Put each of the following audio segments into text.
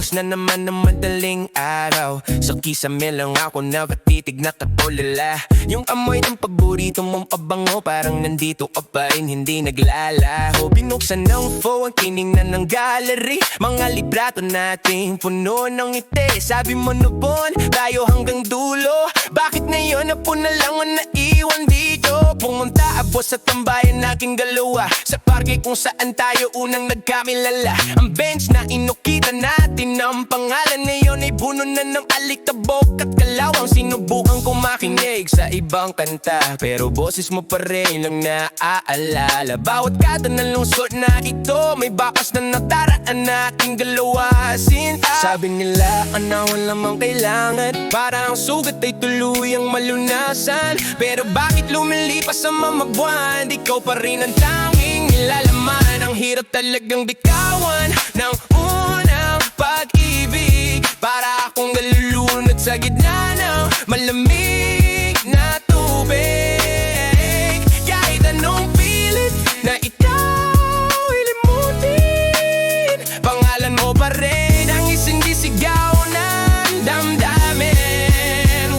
Bukas na naman ng madaling araw. Sa kisame lang ako nakatitig na katulala. Yung amoy ng paborito mong pabango, parang nandito ka pa rin, hindi naglalaho. Binuksan ng phone, tiningnan ng gallery, mga librato natin puno ng ngiti. Sabi mo noon, tayo hanggang dulo. Bakit ngayon ako na lang ang naiwan dito? Pumunta ako sa tambayan nating dalawa, sa parke kung saan tayo unang nagkamilala. Ang bench na inukita natin, ang pangalan ngayon ay puno na ng alikabok at kalawang. Sinubukan kong makinig sa ibang kanta, pero boses mo pa rin lang naaalala. Bawat kata ng lungsod na ito, may bakas na nataraan nating dalawa. Sinta, sabi nila anahon lamang kailangan para ang sugat ay tuluyang malunasan. Pero bakit lumilipas ang mga buwan, ikaw pa rin ang tanging nilalaman. Ang hirap talagang bikawan ng unang pag-ibig, para akong nalulunod sa gitna ng malamig na tubig. Kahit anong pilit na ikaw ilimutin, pangalan mo pa rin ang isang disigaw ng damdamin.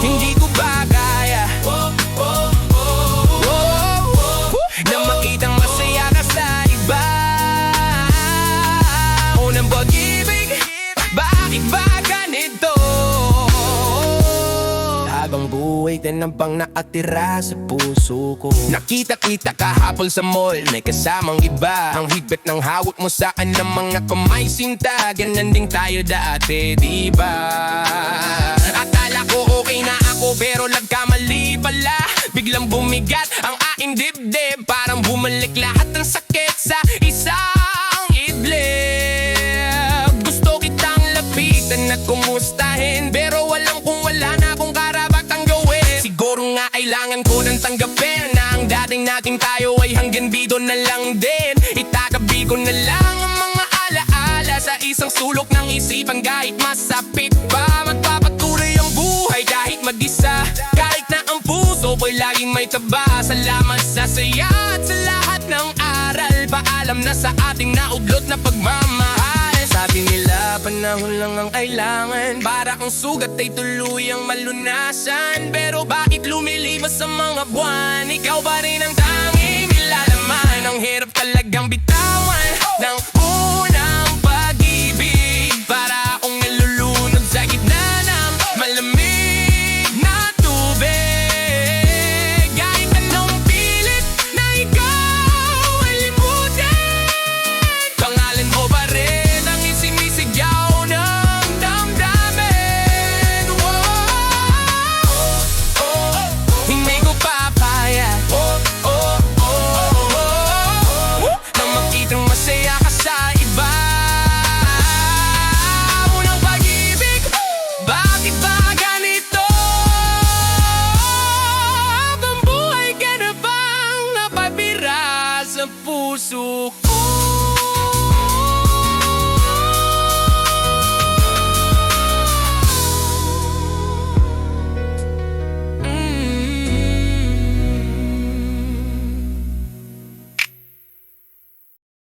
Hindi ko ba kaya na makitang masaya ka sa iba? Unang pag-ibig, bakit ba ganito? Habang buhay din ang pang nakatira sa puso ko. Nakita-kita kahapon sa mall, may kasamang iba. Ang higpit ng hawak mo sa akin ng mga kamay sinta. Ganyan din tayo dati, diba? Akala ko okay na ako, pero nagkamali pala. Biglang bumigat ang aking dibdib, parang bumalik lahat ng sakit sa isang idlib. Gusto kitang lapitan at kumustahin, pero walang kung wala na akong karabatang gawin. Siguro nga kailangan ko nang tanggapin na ang dating nating tayo ay hanggang dito na lang din. Itatabi ko na lang ang mga alaala sa isang sulok ng isipan. Kahit masapit pa, magpapatuloy ang buhay kahit mag-isa. Kahit na ang puso ko'y laging may taba. Salamat sa saya at sa lahat ng aral. Paalam na sa ating naudlot na pagmamahal. Sabi nila panahon lang ang kailangan para ang sugat ay tuluyang malunasan. Pero bakit lumilipas ang mga buwan, ikaw pa rin ang tanging nilalaman. Ang hirap talagang bitawan ng